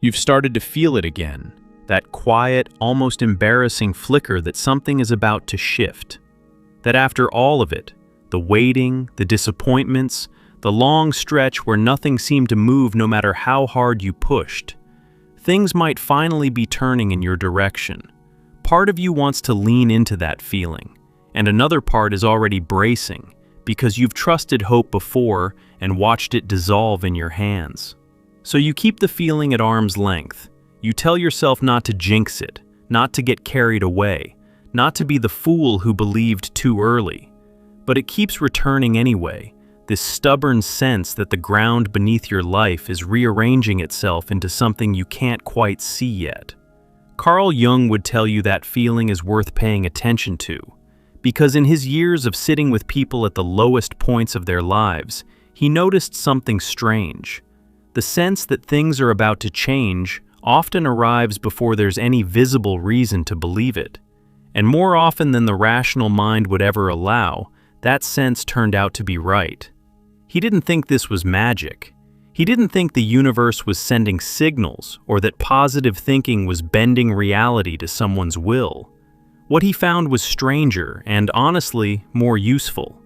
You've started to feel it again, that quiet, almost embarrassing flicker that something is about to shift. That after all of it, the waiting, the disappointments, the long stretch where nothing seemed to move no matter how hard you pushed, things might finally be turning in your direction. Part of you wants to lean into that feeling, and another part is already bracing because you've trusted hope before and watched it dissolve in your hands. So you keep the feeling at arm's length. You tell yourself not to jinx it, not to get carried away, not to be the fool who believed too early. But it keeps returning anyway, this stubborn sense that the ground beneath your life is rearranging itself into something you can't quite see yet. Carl Jung would tell you that feeling is worth paying attention to, because in his years of sitting with people at the lowest points of their lives, he noticed something strange. The sense that things are about to change often arrives before there's any visible reason to believe it. And more often than the rational mind would ever allow, that sense turned out to be right. He didn't think this was magic. He didn't think the universe was sending signals or that positive thinking was bending reality to someone's will. What he found was stranger and, honestly, more useful.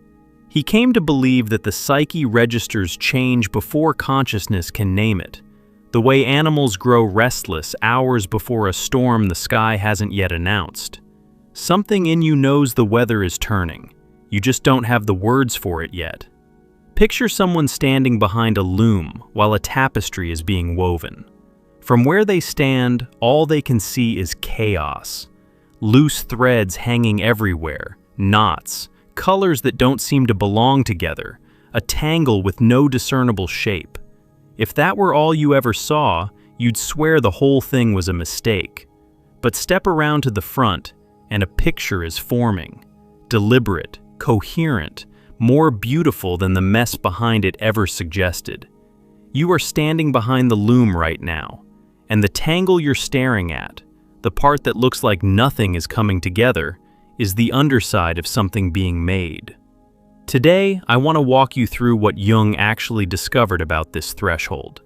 He came to believe that the psyche registers change before consciousness can name it. The way animals grow restless hours before a storm the sky hasn't yet announced. Something in you knows the weather is turning. You just don't have the words for it yet. Picture someone standing behind a loom while a tapestry is being woven. From where they stand, all they can see is chaos. Loose threads hanging everywhere, knots, colors that don't seem to belong together, a tangle with no discernible shape. If that were all you ever saw, you'd swear the whole thing was a mistake. But step around to the front, and a picture is forming. Deliberate, coherent, more beautiful than the mess behind it ever suggested. You are standing behind the loom right now, and the tangle you're staring at, the part that looks like nothing is coming together, is the underside of something being made. Today, I want to walk you through what Jung actually discovered about this threshold,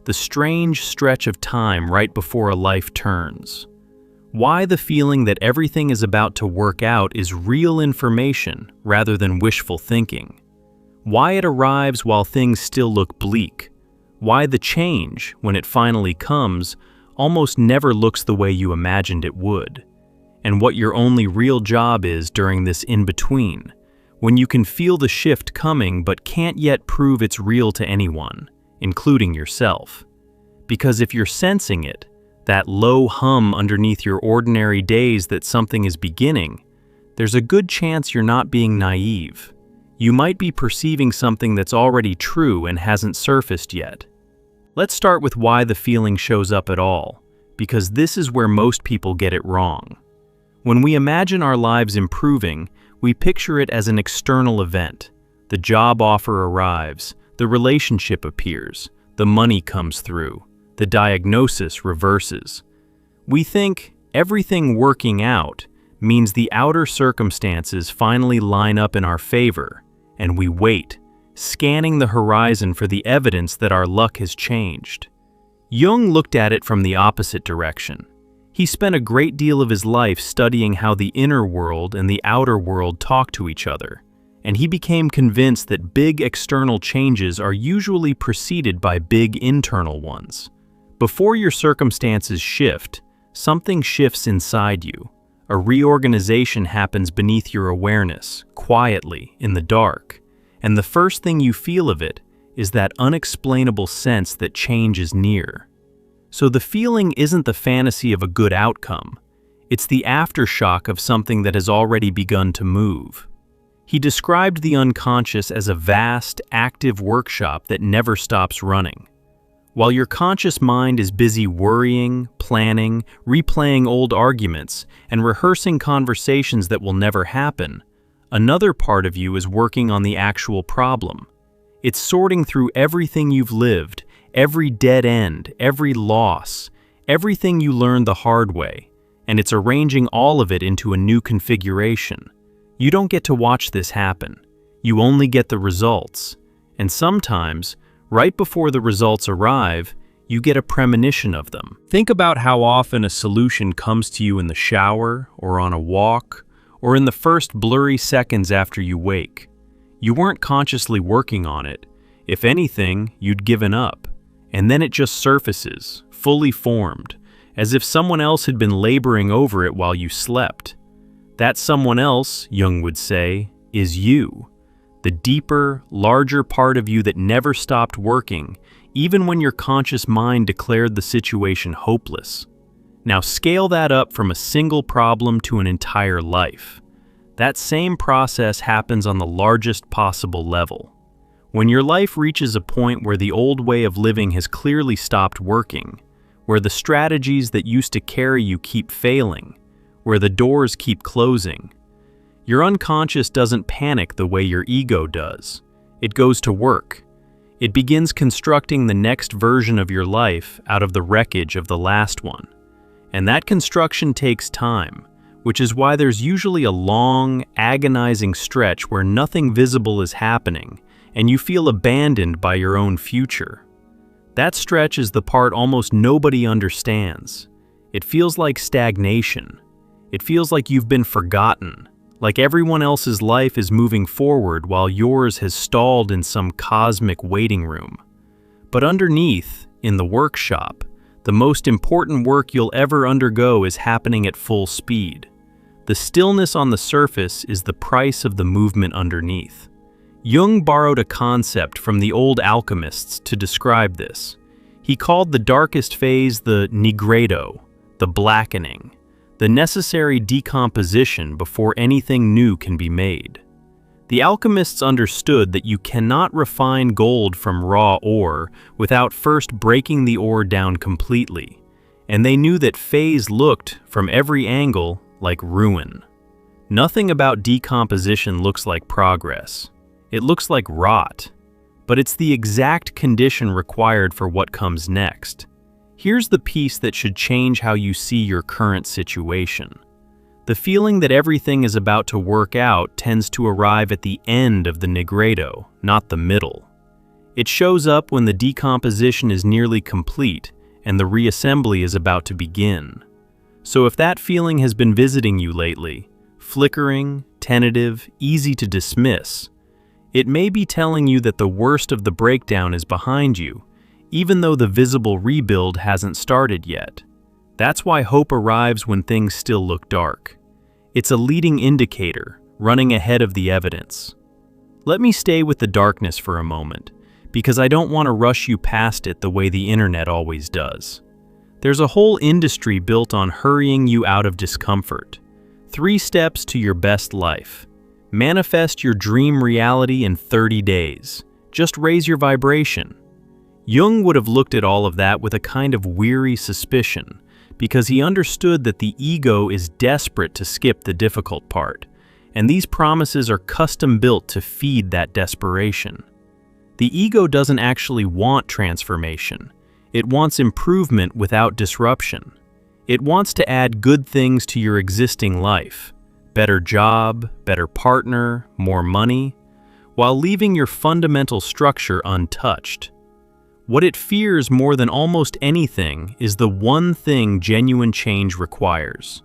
the strange stretch of time right before a life turns. Why the feeling that everything is about to work out is real information rather than wishful thinking. Why it arrives while things still look bleak. Why the change, when it finally comes, almost never looks the way you imagined it would. And what your only real job is during this in-between, when you can feel the shift coming but can't yet prove it's real to anyone, including yourself. Because if you're sensing it, that low hum underneath your ordinary days that something is beginning, there's a good chance you're not being naive. You might be perceiving something that's already true and hasn't surfaced yet. Let's start with why the feeling shows up at all, because this is where most people get it wrong. When we imagine our lives improving, we picture it as an external event. The job offer arrives, the relationship appears, the money comes through. The diagnosis reverses. We think everything working out means the outer circumstances finally line up in our favor, and we wait, scanning the horizon for the evidence that our luck has changed. Jung looked at it from the opposite direction. He spent a great deal of his life studying how the inner world and the outer world talk to each other, and he became convinced that big external changes are usually preceded by big internal ones. Before your circumstances shift, something shifts inside you. A reorganization happens beneath your awareness, quietly, in the dark. And the first thing you feel of it is that unexplainable sense that change is near. So the feeling isn't the fantasy of a good outcome. It's the aftershock of something that has already begun to move. He described the unconscious as a vast, active workshop that never stops running. While your conscious mind is busy worrying, planning, replaying old arguments, and rehearsing conversations that will never happen, another part of you is working on the actual problem. It's sorting through everything you've lived, every dead end, every loss, everything you learned the hard way, and it's arranging all of it into a new configuration. You don't get to watch this happen. You only get the results. And sometimes, right before the results arrive, you get a premonition of them. Think about how often a solution comes to you in the shower, or on a walk, or in the first blurry seconds after you wake. You weren't consciously working on it. If anything, you'd given up. And then it just surfaces, fully formed, as if someone else had been laboring over it while you slept. That someone else, Jung would say, is you. The deeper, larger part of you that never stopped working, even when your conscious mind declared the situation hopeless. Now scale that up from a single problem to an entire life. That same process happens on the largest possible level. When your life reaches a point where the old way of living has clearly stopped working, where the strategies that used to carry you keep failing, where the doors keep closing, your unconscious doesn't panic the way your ego does. It goes to work. It begins constructing the next version of your life out of the wreckage of the last one. And that construction takes time, which is why there's usually a long, agonizing stretch where nothing visible is happening, and you feel abandoned by your own future. That stretch is the part almost nobody understands. It feels like stagnation. It feels like you've been forgotten, like everyone else's life is moving forward while yours has stalled in some cosmic waiting room. But underneath, in the workshop, the most important work you'll ever undergo is happening at full speed. The stillness on the surface is the price of the movement underneath. Jung borrowed a concept from the old alchemists to describe this. He called the darkest phase the nigredo, the blackening, the necessary decomposition before anything new can be made. The alchemists understood that you cannot refine gold from raw ore without first breaking the ore down completely, and they knew that phase looked, from every angle, like ruin. Nothing about decomposition looks like progress. It looks like rot, but it's the exact condition required for what comes next. Here's the piece that should change how you see your current situation. The feeling that everything is about to work out tends to arrive at the end of the nigredo, not the middle. It shows up when the decomposition is nearly complete and the reassembly is about to begin. So if that feeling has been visiting you lately, flickering, tentative, easy to dismiss, it may be telling you that the worst of the breakdown is behind you, even though the visible rebuild hasn't started yet. That's why hope arrives when things still look dark. It's a leading indicator, running ahead of the evidence. Let me stay with the darkness for a moment, because I don't want to rush you past it the way the internet always does. There's a whole industry built on hurrying you out of discomfort. 3 steps to your best life. Manifest your dream reality in 30 days. Just raise your vibration. Jung would have looked at all of that with a kind of weary suspicion, because he understood that the ego is desperate to skip the difficult part, and these promises are custom-built to feed that desperation. The ego doesn't actually want transformation. It wants improvement without disruption. It wants to add good things to your existing life, better job, better partner, more money, while leaving your fundamental structure untouched. What it fears more than almost anything is the one thing genuine change requires: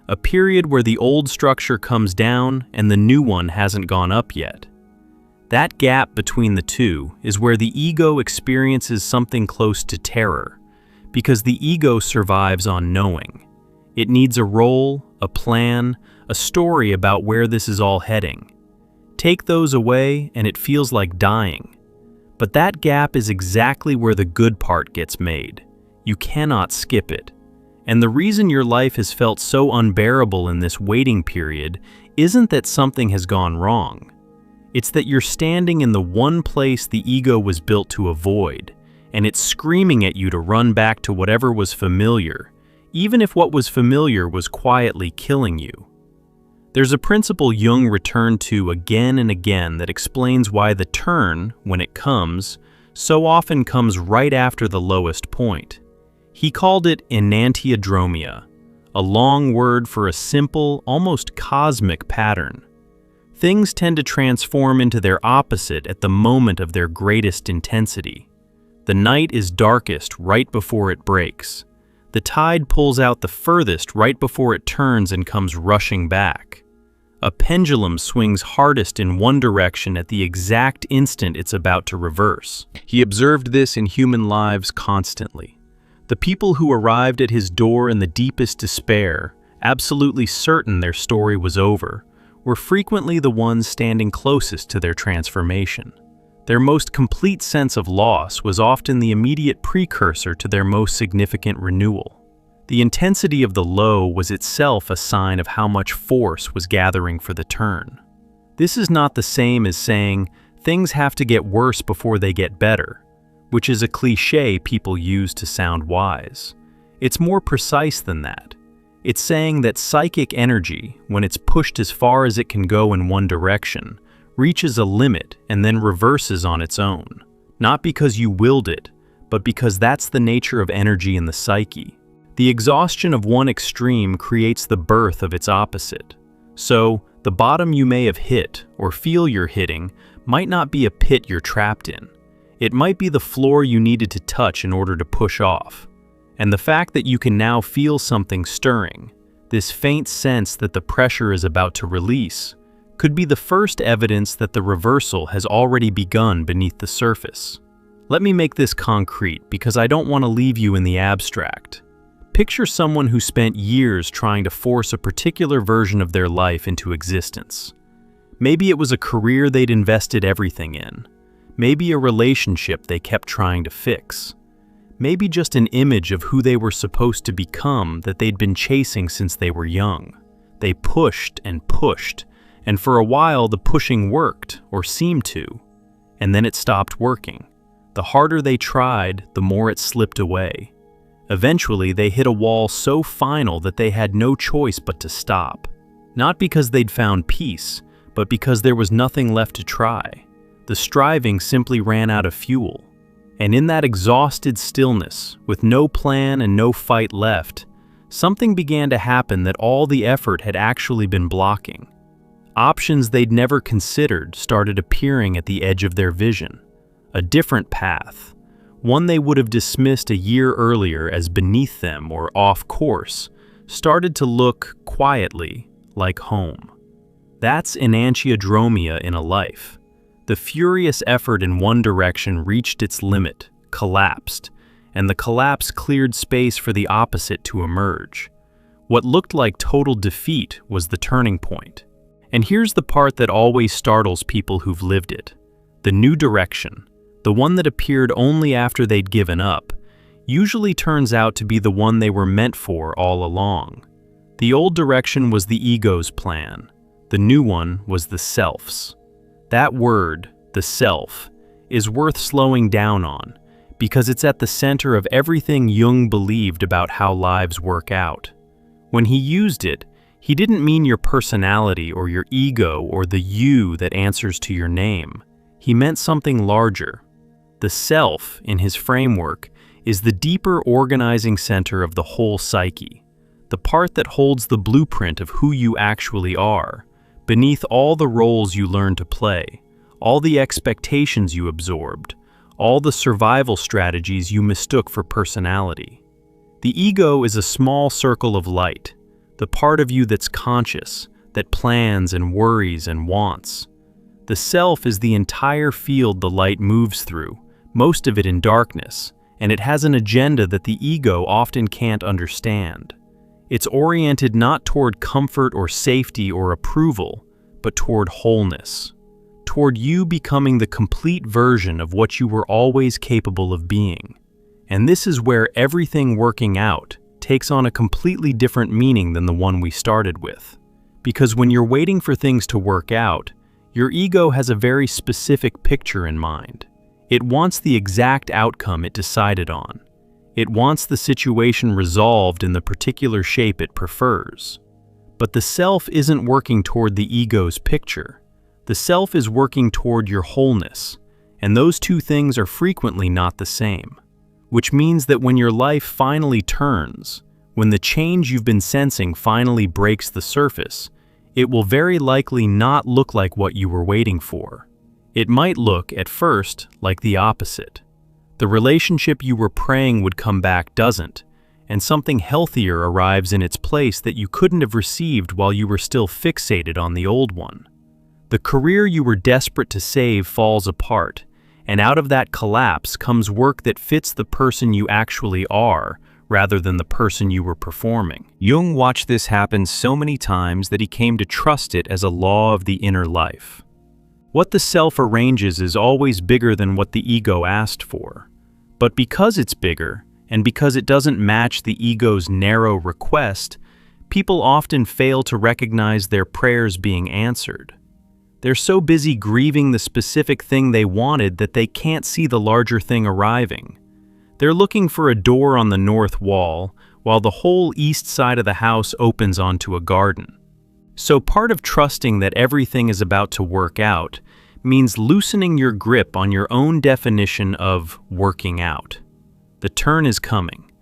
a period where the old structure comes down and the new one hasn't gone up yet. That gap between the two is where the ego experiences something close to terror, because the ego survives on knowing. It needs a role, a plan, a story about where this is all heading. Take those away and it feels like dying. But that gap is exactly where the good part gets made. You cannot skip it. And the reason your life has felt so unbearable in this waiting period isn't that something has gone wrong. It's that you're standing in the one place the ego was built to avoid, and it's screaming at you to run back to whatever was familiar, even if what was familiar was quietly killing you. There's a principle Jung returned to again and again that explains why the turn, when it comes, so often comes right after the lowest point. He called it enantiodromia, a long word for a simple, almost cosmic pattern. Things tend to transform into their opposite at the moment of their greatest intensity. The night is darkest right before it breaks. The tide pulls out the furthest right before it turns and comes rushing back. A pendulum swings hardest in one direction at the exact instant it's about to reverse. He observed this in human lives constantly. The people who arrived at his door in the deepest despair, absolutely certain their story was over, were frequently the ones standing closest to their transformation. Their most complete sense of loss was often the immediate precursor to their most significant renewal. The intensity of the low was itself a sign of how much force was gathering for the turn. This is not the same as saying things have to get worse before they get better, which is a cliché people use to sound wise. It's more precise than that. It's saying that psychic energy, when it's pushed as far as it can go in one direction, reaches a limit and then reverses on its own. Not because you willed it, but because that's the nature of energy in the psyche. The exhaustion of one extreme creates the birth of its opposite. So, the bottom you may have hit, or feel you're hitting, might not be a pit you're trapped in. It might be the floor you needed to touch in order to push off. And the fact that you can now feel something stirring, this faint sense that the pressure is about to release, could be the first evidence that the reversal has already begun beneath the surface. Let me make this concrete because I don't want to leave you in the abstract. Picture someone who spent years trying to force a particular version of their life into existence. Maybe it was a career they'd invested everything in. Maybe a relationship they kept trying to fix. Maybe just an image of who they were supposed to become that they'd been chasing since they were young. They pushed, and for a while the pushing worked, or seemed to, and then it stopped working. The harder they tried, the more it slipped away. Eventually, they hit a wall so final that they had no choice but to stop. Not because they'd found peace, but because there was nothing left to try. The striving simply ran out of fuel. And in that exhausted stillness, with no plan and no fight left, something began to happen that all the effort had actually been blocking. Options they'd never considered started appearing at the edge of their vision. A different path, one they would have dismissed a year earlier as beneath them or off course, started to look, quietly, like home. That's enantiodromia in a life. The furious effort in one direction reached its limit, collapsed, and the collapse cleared space for the opposite to emerge. What looked like total defeat was the turning point. And here's the part that always startles people who've lived it. The new direction, the one that appeared only after they'd given up, usually turns out to be the one they were meant for all along. The old direction was the ego's plan. The new one was the self's. That word, the self, is worth slowing down on because it's at the center of everything Jung believed about how lives work out. When he used it, he didn't mean your personality or your ego or the you that answers to your name. He meant something larger. The self, in his framework, is the deeper organizing center of the whole psyche, the part that holds the blueprint of who you actually are, beneath all the roles you learned to play, all the expectations you absorbed, all the survival strategies you mistook for personality. The ego is a small circle of light, the part of you that's conscious, that plans and worries and wants. The self is the entire field the light moves through, most of it in darkness, and it has an agenda that the ego often can't understand. It's oriented not toward comfort or safety or approval, but toward wholeness, toward you becoming the complete version of what you were always capable of being. And this is where everything working out takes on a completely different meaning than the one we started with. Because when you're waiting for things to work out, your ego has a very specific picture in mind. It wants the exact outcome it decided on. It wants the situation resolved in the particular shape it prefers. But the self isn't working toward the ego's picture. The self is working toward your wholeness, and those two things are frequently not the same. Which means that when your life finally turns, when the change you've been sensing finally breaks the surface, it will very likely not look like what you were waiting for. It might look, at first, like the opposite. The relationship you were praying would come back doesn't, and something healthier arrives in its place that you couldn't have received while you were still fixated on the old one. The career you were desperate to save falls apart, and out of that collapse comes work that fits the person you actually are, rather than the person you were performing. Jung watched this happen so many times that he came to trust it as a law of the inner life. What the self arranges is always bigger than what the ego asked for. But because it's bigger, and because it doesn't match the ego's narrow request, people often fail to recognize their prayers being answered. They're so busy grieving the specific thing they wanted that they can't see the larger thing arriving. They're looking for a door on the north wall, while the whole east side of the house opens onto a garden. So part of trusting that everything is about to work out means loosening your grip on your own definition of working out. The turn is coming,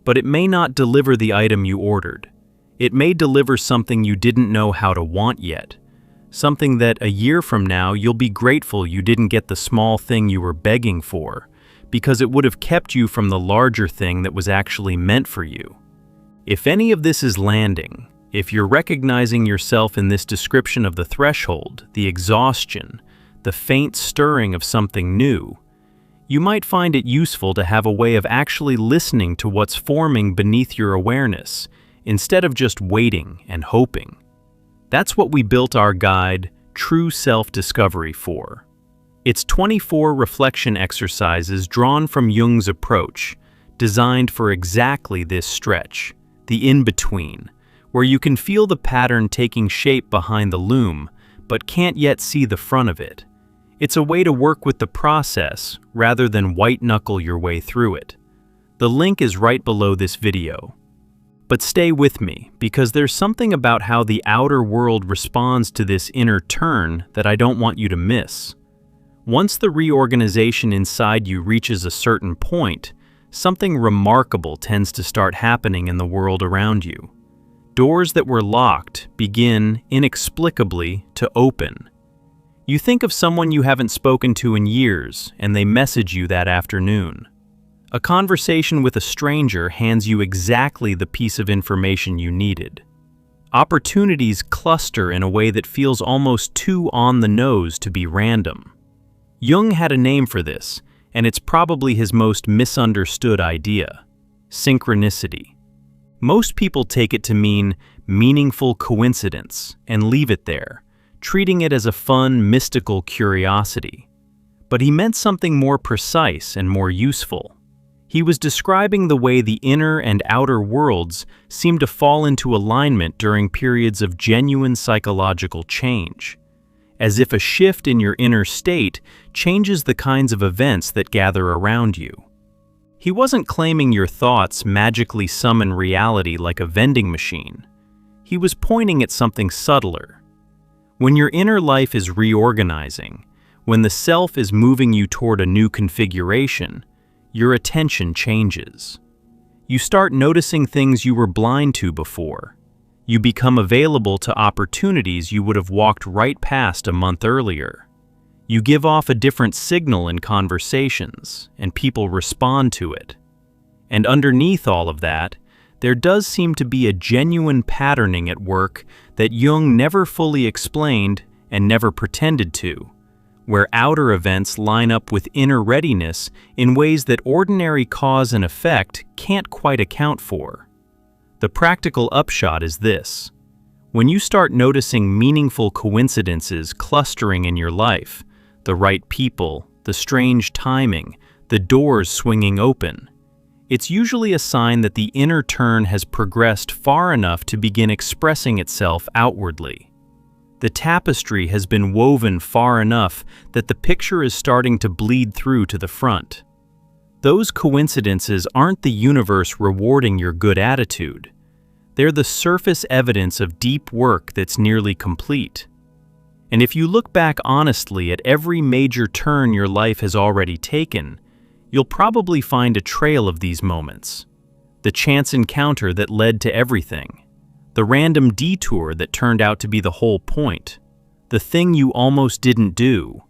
but it may not deliver the item you ordered. It may deliver something you didn't know how to want yet, something that a year from now you'll be grateful you didn't get the small thing you were begging for, because it would have kept you from the larger thing that was actually meant for you. If any of this is landing, if you're recognizing yourself in this description of the threshold, the exhaustion, the faint stirring of something new, you might find it useful to have a way of actually listening to what's forming beneath your awareness, instead of just waiting and hoping. That's what we built our guide, True Self-Discovery, for. It's 24 reflection exercises drawn from Jung's approach, designed for exactly this stretch, the in-between, where you can feel the pattern taking shape behind the loom, but can't yet see the front of it. It's a way to work with the process rather than white-knuckle your way through it. The link is right below this video. But stay with me, because there's something about how the outer world responds to this inner turn that I don't want you to miss. Once the reorganization inside you reaches a certain point, something remarkable tends to start happening in the world around you. Doors that were locked begin, inexplicably, to open. You think of someone you haven't spoken to in years, and they message you that afternoon. A conversation with a stranger hands you exactly the piece of information you needed. Opportunities cluster in a way that feels almost too on the nose to be random. Jung had a name for this, and it's probably his most misunderstood idea: synchronicity. Most people take it to mean meaningful coincidence and leave it there, treating it as a fun, mystical curiosity. But he meant something more precise and more useful. He was describing the way the inner and outer worlds seem to fall into alignment during periods of genuine psychological change, as if a shift in your inner state changes the kinds of events that gather around you. He wasn't claiming your thoughts magically summon reality like a vending machine. He was pointing at something subtler. When your inner life is reorganizing, when the self is moving you toward a new configuration, your attention changes. You start noticing things you were blind to before. You become available to opportunities you would have walked right past a month earlier. You give off a different signal in conversations, and people respond to it. And underneath all of that, there does seem to be a genuine patterning at work that Jung never fully explained and never pretended to, where outer events line up with inner readiness in ways that ordinary cause and effect can't quite account for. The practical upshot is this: when you start noticing meaningful coincidences clustering in your life, the right people, the strange timing, the doors swinging open, it's usually a sign that the inner turn has progressed far enough to begin expressing itself outwardly. The tapestry has been woven far enough that the picture is starting to bleed through to the front. Those coincidences aren't the universe rewarding your good attitude. They're the surface evidence of deep work that's nearly complete. And if you look back honestly at every major turn your life has already taken, you'll probably find a trail of these moments. The chance encounter that led to everything. The random detour that turned out to be the whole point. The thing you almost didn't do.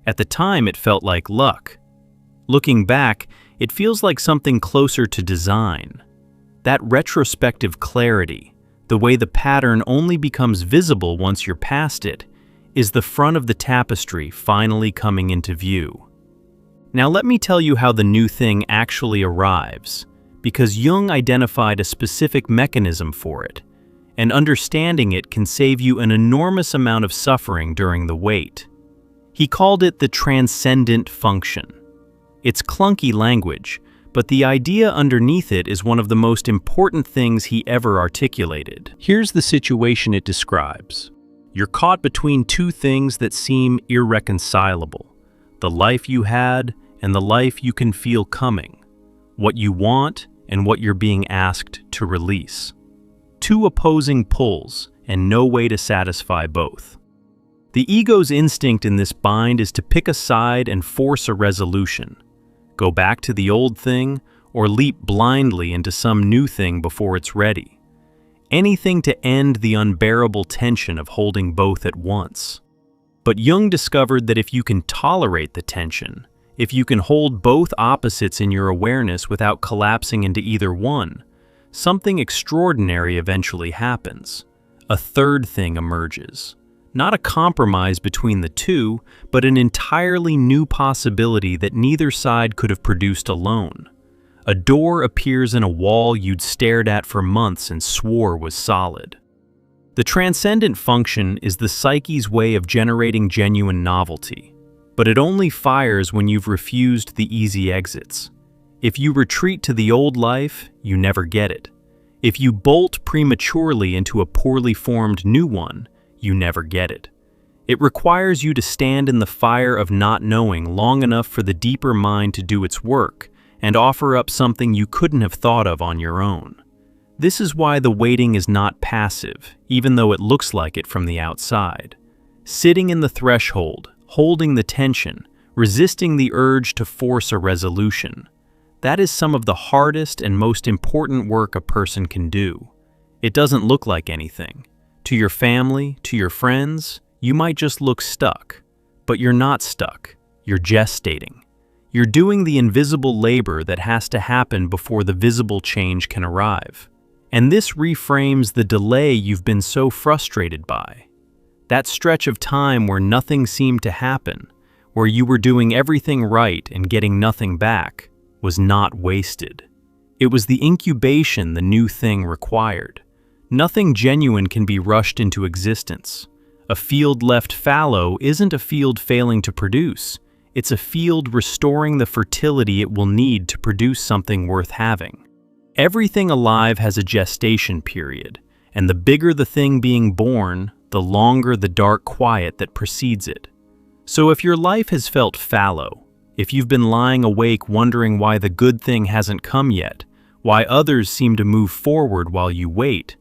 At the time, it felt like luck. Looking back, it feels like something closer to design. That retrospective clarity, the way the pattern only becomes visible once you're past it, is the front of the tapestry finally coming into view. Now let me tell you how the new thing actually arrives, because Jung identified a specific mechanism for it, and understanding it can save you an enormous amount of suffering during the wait. He called it the transcendent function. It's clunky language, but the idea underneath it is one of the most important things he ever articulated. Here's the situation it describes. You're caught between two things that seem irreconcilable: the life you had and the life you can feel coming, what you want and what you're being asked to release. Two opposing pulls and no way to satisfy both. The ego's instinct in this bind is to pick a side and force a resolution. Go back to the old thing or leap blindly into some new thing before it's ready. Anything to end the unbearable tension of holding both at once. But Jung discovered that if you can tolerate the tension, if you can hold both opposites in your awareness without collapsing into either one, something extraordinary eventually happens. A third thing emerges. Not a compromise between the two, but an entirely new possibility that neither side could have produced alone. A door appears in a wall you'd stared at for months and swore was solid. The transcendent function is the psyche's way of generating genuine novelty, but it only fires when you've refused the easy exits. If you retreat to the old life, you never get it. If you bolt prematurely into a poorly formed new one, you never get it. It requires you to stand in the fire of not knowing long enough for the deeper mind to do its work and offer up something you couldn't have thought of on your own. This is why the waiting is not passive, even though it looks like it from the outside. Sitting in the threshold, holding the tension, resisting the urge to force a resolution. That is some of the hardest and most important work a person can do. It doesn't look like anything. To your family, to your friends, you might just look stuck. But you're not stuck. You're gestating. You're doing the invisible labor that has to happen before the visible change can arrive. And this reframes the delay you've been so frustrated by. That stretch of time where nothing seemed to happen, where you were doing everything right and getting nothing back, was not wasted. It was the incubation the new thing required. Nothing genuine can be rushed into existence. A field left fallow isn't a field failing to produce. It's a field restoring the fertility it will need to produce something worth having. Everything alive has a gestation period, and the bigger the thing being born, the longer the dark quiet that precedes it. So if your life has felt fallow, if you've been lying awake wondering why the good thing hasn't come yet, why others seem to move forward while you wait,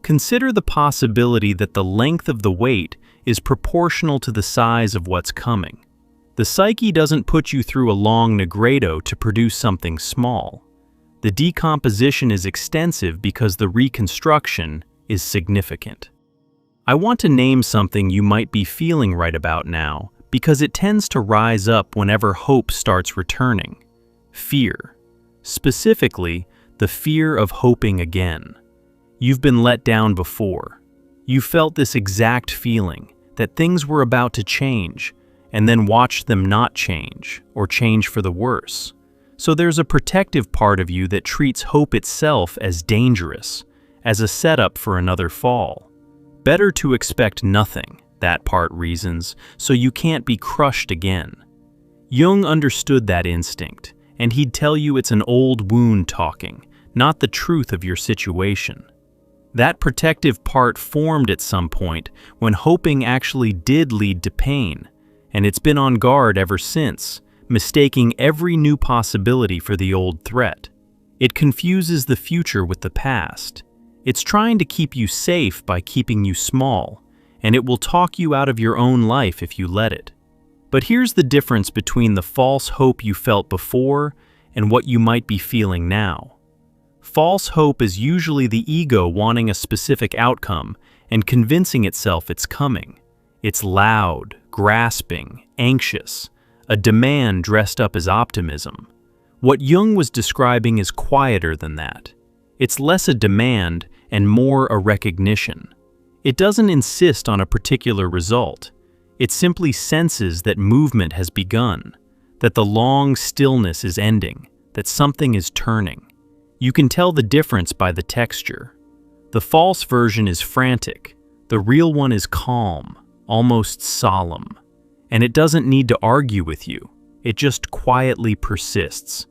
consider the possibility that the length of the wait is proportional to the size of what's coming. The psyche doesn't put you through a long nigredo to produce something small. The decomposition is extensive because the reconstruction is significant. I want to name something you might be feeling right about now because it tends to rise up whenever hope starts returning. Fear. Specifically, the fear of hoping again. You've been let down before. You felt this exact feeling, that things were about to change, and then watched them not change, or change for the worse. So there's a protective part of you that treats hope itself as dangerous, as a setup for another fall. Better to expect nothing, that part reasons, so you can't be crushed again. Jung understood that instinct, and he'd tell you it's an old wound talking, not the truth of your situation. That protective part formed at some point when hoping actually did lead to pain, and it's been on guard ever since, mistaking every new possibility for the old threat. It confuses the future with the past. It's trying to keep you safe by keeping you small, and it will talk you out of your own life if you let it. But here's the difference between the false hope you felt before and what you might be feeling now. False hope is usually the ego wanting a specific outcome and convincing itself it's coming. It's loud, grasping, anxious, a demand dressed up as optimism. What Jung was describing is quieter than that. It's less a demand and more a recognition. It doesn't insist on a particular result. It simply senses that movement has begun, that the long stillness is ending, that something is turning. You can tell the difference by the texture. The false version is frantic. The real one is calm, almost solemn. And it doesn't need to argue with you. It just quietly persists.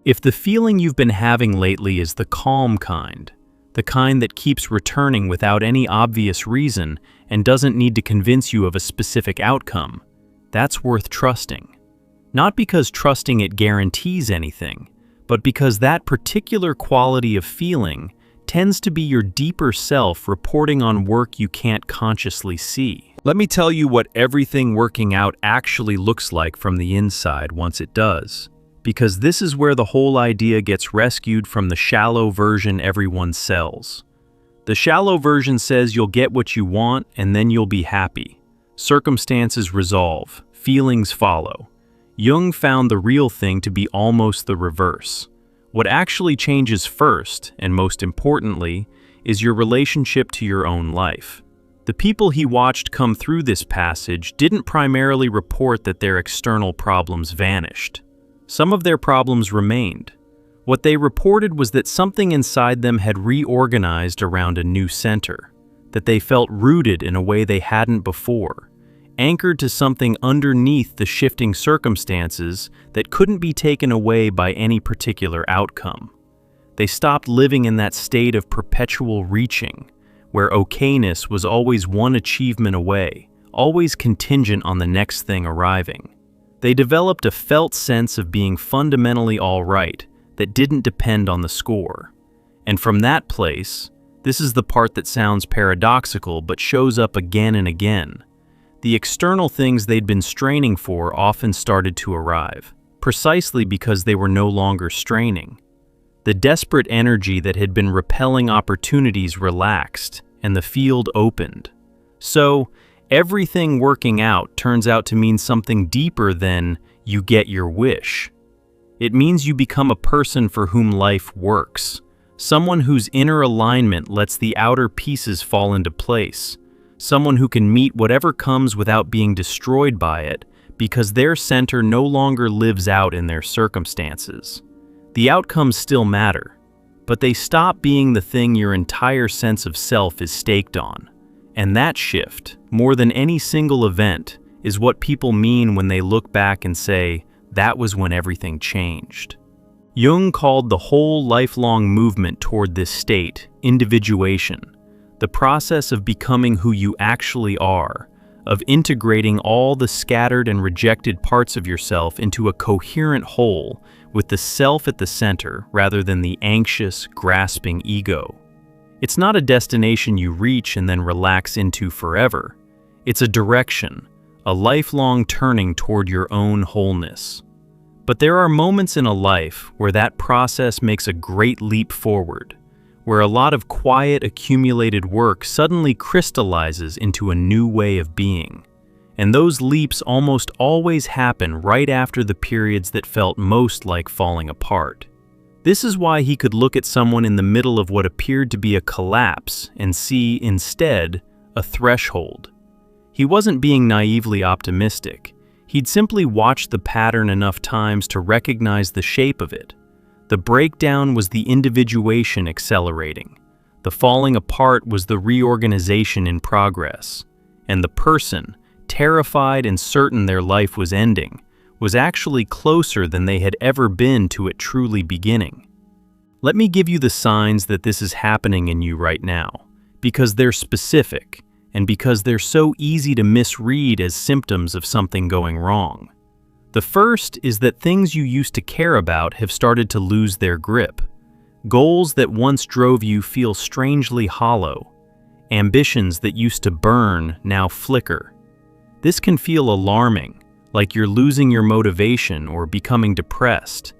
If the feeling you've been having lately is the calm kind, the kind that keeps returning without any obvious reason and doesn't need to convince you of a specific outcome, that's worth trusting. Not because trusting it guarantees anything, but because that particular quality of feeling tends to be your deeper self reporting on work you can't consciously see. Let me tell you what everything working out actually looks like from the inside once it does, because this is where the whole idea gets rescued from the shallow version everyone sells. The shallow version says you'll get what you want and then you'll be happy. Circumstances resolve, feelings follow. Jung found the real thing to be almost the reverse. What actually changes first, and most importantly, is your relationship to your own life. The people he watched come through this passage didn't primarily report that their external problems vanished. Some of their problems remained. What they reported was that something inside them had reorganized around a new center, that they felt rooted in a way they hadn't before, anchored to something underneath the shifting circumstances that couldn't be taken away by any particular outcome. They stopped living in that state of perpetual reaching, where okayness was always one achievement away, always contingent on the next thing arriving. They developed a felt sense of being fundamentally all right that didn't depend on the score. And from that place, this is the part that sounds paradoxical but shows up again and again. The external things they'd been straining for often started to arrive, precisely because they were no longer straining. The desperate energy that had been repelling opportunities relaxed, and the field opened. So, everything working out turns out to mean something deeper than you get your wish. It means you become a person for whom life works, someone whose inner alignment lets the outer pieces fall into place, someone who can meet whatever comes without being destroyed by it, because their center no longer lives out in their circumstances. The outcomes still matter, but they stop being the thing your entire sense of self is staked on. And that shift, more than any single event, is what people mean when they look back and say, that was when everything changed. Jung called the whole lifelong movement toward this state individuation, the process of becoming who you actually are, of integrating all the scattered and rejected parts of yourself into a coherent whole with the self at the center rather than the anxious, grasping ego. It's not a destination you reach and then relax into forever. It's a direction, a lifelong turning toward your own wholeness. But there are moments in a life where that process makes a great leap forward, where a lot of quiet, accumulated work suddenly crystallizes into a new way of being. And those leaps almost always happen right after the periods that felt most like falling apart. This is why he could look at someone in the middle of what appeared to be a collapse and see, instead, a threshold. He wasn't being naively optimistic. He'd simply watched the pattern enough times to recognize the shape of it. The breakdown was the individuation accelerating. The falling apart was the reorganization in progress. And the person, terrified and certain their life was ending, was actually closer than they had ever been to it truly beginning. Let me give you the signs that this is happening in you right now, because they're specific, and because they're so easy to misread as symptoms of something going wrong. The first is that things you used to care about have started to lose their grip. Goals that once drove you feel strangely hollow. Ambitions that used to burn now flicker. This can feel alarming, like you're losing your motivation or becoming depressed.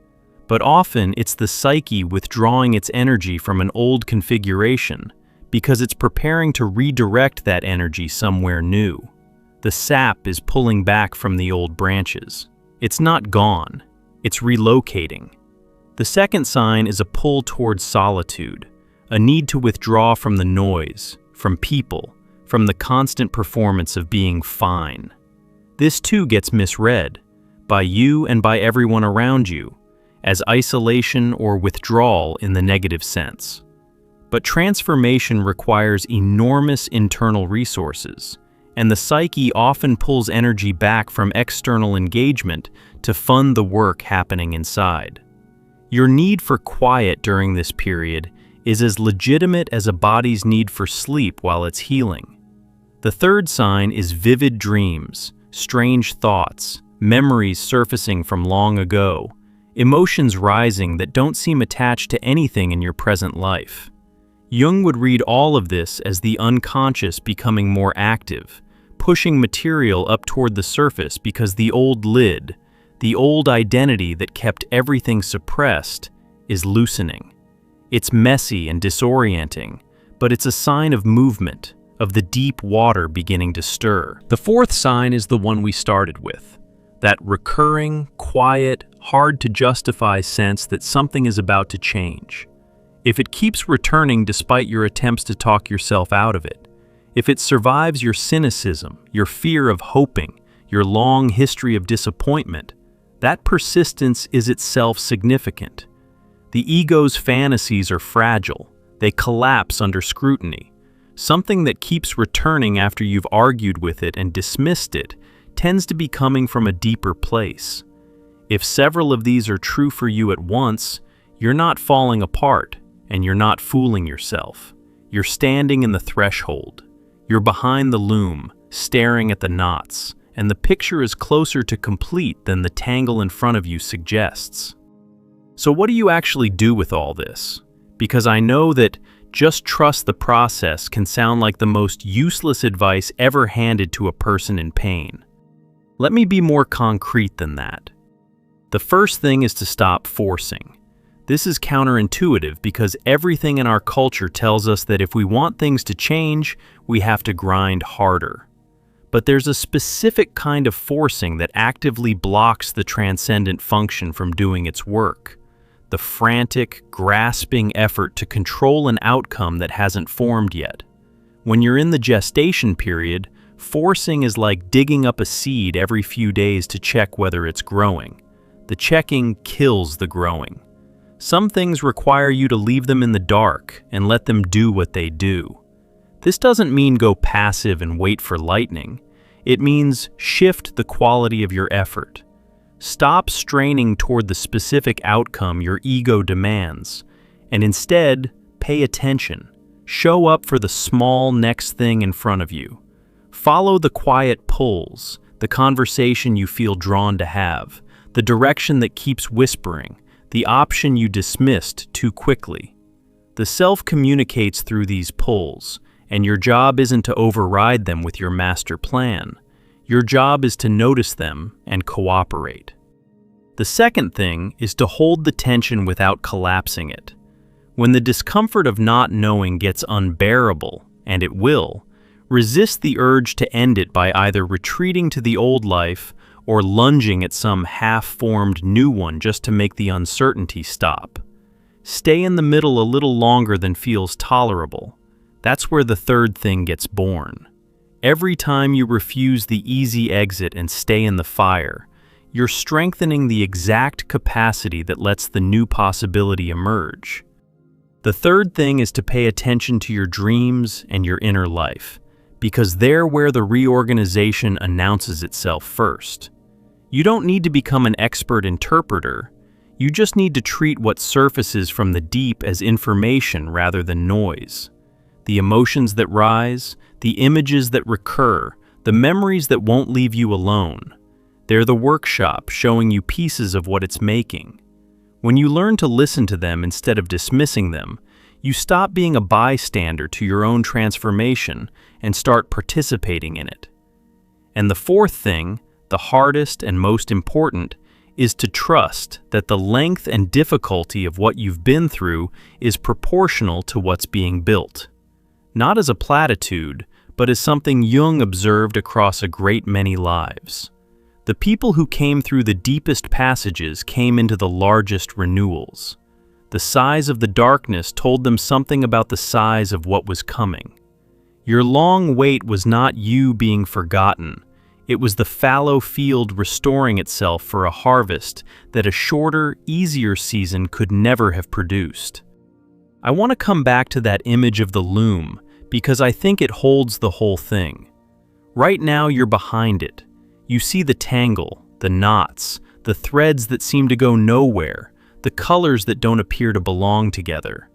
But often it's the psyche withdrawing its energy from an old configuration because it's preparing to redirect that energy somewhere new. The sap is pulling back from the old branches. It's not gone, it's relocating. The second sign is a pull towards solitude, a need to withdraw from the noise, from people, from the constant performance of being fine. This too gets misread, by you and by everyone around you, as isolation or withdrawal in the negative sense. But transformation requires enormous internal resources, and the psyche often pulls energy back from external engagement to fund the work happening inside. Your need for quiet during this period is as legitimate as a body's need for sleep while it's healing. The third sign is vivid dreams, strange thoughts, memories surfacing from long ago, emotions rising that don't seem attached to anything in your present life. Jung would read all of this as the unconscious becoming more active, pushing material up toward the surface because the old lid, the old identity that kept everything suppressed, is loosening. It's messy and disorienting, but it's a sign of movement, of the deep water beginning to stir. The fourth sign is the one we started with, that recurring, quiet, hard-to-justify sense that something is about to change. If it keeps returning despite your attempts to talk yourself out of it, if it survives your cynicism, your fear of hoping, your long history of disappointment, that persistence is itself significant. The ego's fantasies are fragile. They collapse under scrutiny. Something that keeps returning after you've argued with it and dismissed it tends to be coming from a deeper place. If several of these are true for you at once, you're not falling apart, and you're not fooling yourself. You're standing in the threshold. You're behind the loom, staring at the knots, and the picture is closer to complete than the tangle in front of you suggests. So what do you actually do with all this? Because I know that just trust the process can sound like the most useless advice ever handed to a person in pain. Let me be more concrete than that. The first thing is to stop forcing. This is counterintuitive because everything in our culture tells us that if we want things to change, we have to grind harder. But there's a specific kind of forcing that actively blocks the transcendent function from doing its work. The frantic, grasping effort to control an outcome that hasn't formed yet. When you're in the gestation period, forcing is like digging up a seed every few days to check whether it's growing. The checking kills the growing. Some things require you to leave them in the dark and let them do what they do. This doesn't mean go passive and wait for lightning. It means shift the quality of your effort. Stop straining toward the specific outcome your ego demands, and instead, pay attention. Show up for the small next thing in front of you. Follow the quiet pulls, the conversation you feel drawn to have, the direction that keeps whispering, the option you dismissed too quickly. The self communicates through these pulls, and your job isn't to override them with your master plan. Your job is to notice them and cooperate. The second thing is to hold the tension without collapsing it. When the discomfort of not knowing gets unbearable, and it will, resist the urge to end it by either retreating to the old life or lunging at some half-formed new one just to make the uncertainty stop. Stay in the middle a little longer than feels tolerable. That's where the third thing gets born. Every time you refuse the easy exit and stay in the fire, you're strengthening the exact capacity that lets the new possibility emerge. The third thing is to pay attention to your dreams and your inner life, because they're where the reorganization announces itself first. You don't need to become an expert interpreter. You just need to treat what surfaces from the deep as information rather than noise. The emotions that rise, the images that recur, the memories that won't leave you alone. They're the workshop showing you pieces of what it's making. When you learn to listen to them instead of dismissing them, you stop being a bystander to your own transformation and start participating in it. And the fourth thing, the hardest and most important, is to trust that the length and difficulty of what you've been through is proportional to what's being built. Not as a platitude, but as something Jung observed across a great many lives. The people who came through the deepest passages came into the largest renewals. The size of the darkness told them something about the size of what was coming. Your long wait was not you being forgotten. It was the fallow field restoring itself for a harvest that a shorter, easier season could never have produced. I want to come back to that image of the loom because I think it holds the whole thing. Right now you're behind it. You see the tangle, the knots, the threads that seem to go nowhere, the colors that don't appear to belong together.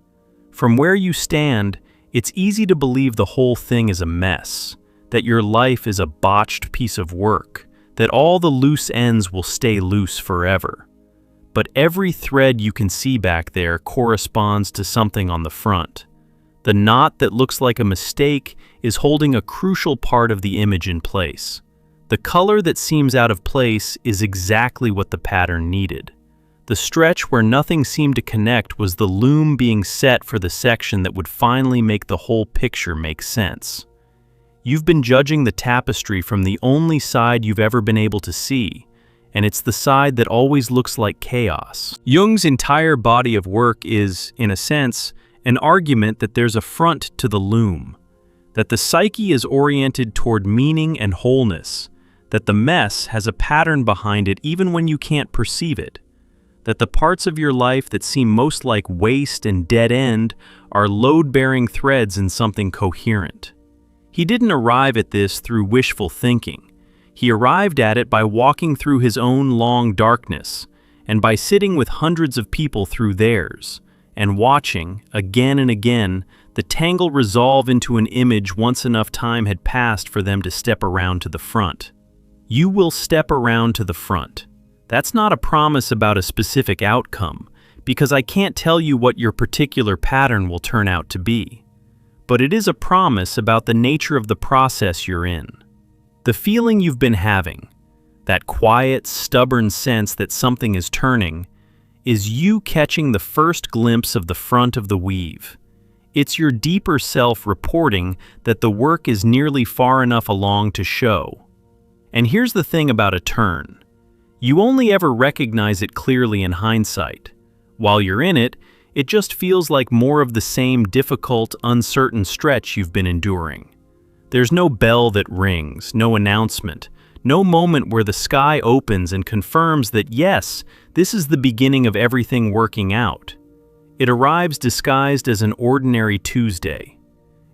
From where you stand, it's easy to believe the whole thing is a mess, that your life is a botched piece of work, that all the loose ends will stay loose forever. But every thread you can see back there corresponds to something on the front. The knot that looks like a mistake is holding a crucial part of the image in place. The color that seems out of place is exactly what the pattern needed. The stretch where nothing seemed to connect was the loom being set for the section that would finally make the whole picture make sense. You've been judging the tapestry from the only side you've ever been able to see, and it's the side that always looks like chaos. Jung's entire body of work is, in a sense, an argument that there's a front to the loom, that the psyche is oriented toward meaning and wholeness, that the mess has a pattern behind it even when you can't perceive it, that the parts of your life that seem most like waste and dead end are load-bearing threads in something coherent. He didn't arrive at this through wishful thinking. He arrived at it by walking through his own long darkness, and by sitting with hundreds of people through theirs, and watching, again and again, the tangle resolve into an image once enough time had passed for them to step around to the front. You will step around to the front. That's not a promise about a specific outcome, because I can't tell you what your particular pattern will turn out to be. But it is a promise about the nature of the process you're in. The feeling you've been having, that quiet, stubborn sense that something is turning, is you catching the first glimpse of the front of the weave. It's your deeper self reporting that the work is nearly far enough along to show. And here's the thing about a turn. You only ever recognize it clearly in hindsight. While you're in it, it just feels like more of the same difficult, uncertain stretch you've been enduring. There's no bell that rings, no announcement, no moment where the sky opens and confirms that yes, this is the beginning of everything working out. It arrives disguised as an ordinary Tuesday.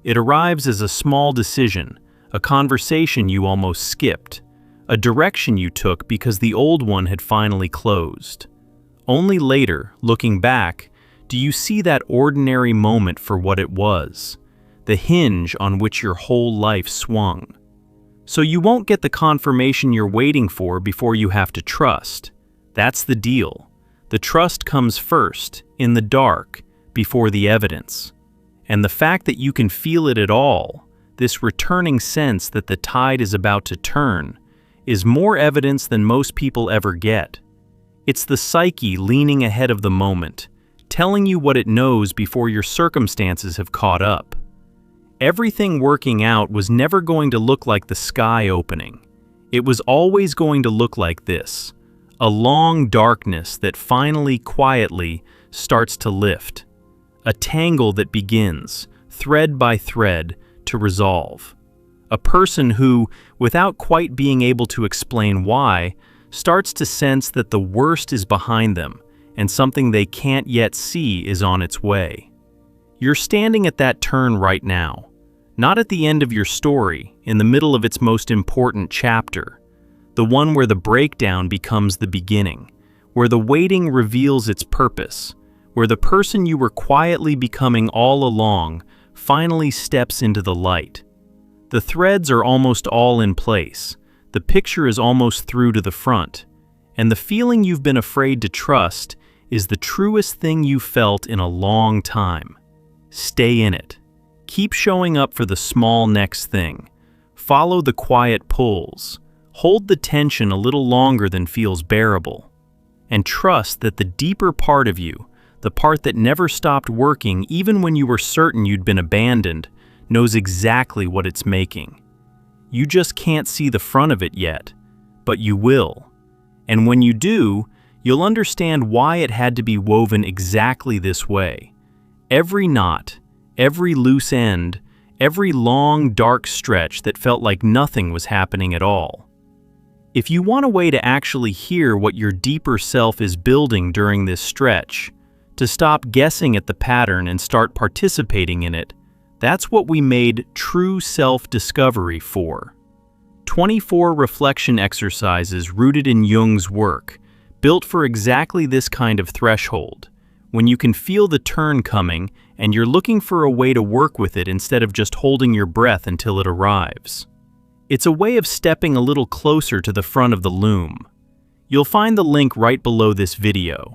It arrives as a small decision, a conversation you almost skipped, a direction you took because the old one had finally closed. Only later, looking back, do you see that ordinary moment for what it was, the hinge on which your whole life swung. So you won't get the confirmation you're waiting for before you have to trust. That's the deal. The trust comes first, in the dark, before the evidence. And the fact that you can feel it at all, this returning sense that the tide is about to turn, is more evidence than most people ever get. It's the psyche leaning ahead of the moment, telling you what it knows before your circumstances have caught up. Everything working out was never going to look like the sky opening. It was always going to look like this, a long darkness that finally, quietly, starts to lift. A tangle that begins, thread by thread, to resolve. A person who, without quite being able to explain why, starts to sense that the worst is behind them and something they can't yet see is on its way. You're standing at that turn right now, not at the end of your story, in the middle of its most important chapter, the one where the breakdown becomes the beginning, where the waiting reveals its purpose, where the person you were quietly becoming all along finally steps into the light. The threads are almost all in place, the picture is almost through to the front, and the feeling you've been afraid to trust is the truest thing you've felt in a long time. Stay in it. Keep showing up for the small next thing. Follow the quiet pulls. Hold the tension a little longer than feels bearable. And trust that the deeper part of you, the part that never stopped working even when you were certain you'd been abandoned, knows exactly what it's making. You just can't see the front of it yet, but you will. And when you do, you'll understand why it had to be woven exactly this way. Every knot, every loose end, every long, dark stretch that felt like nothing was happening at all. If you want a way to actually hear what your deeper self is building during this stretch, to stop guessing at the pattern and start participating in it, that's what we made true self-discovery for. 24 reflection exercises rooted in Jung's work, built for exactly this kind of threshold, when you can feel the turn coming and you're looking for a way to work with it instead of just holding your breath until it arrives. It's a way of stepping a little closer to the front of the loom. You'll find the link right below this video.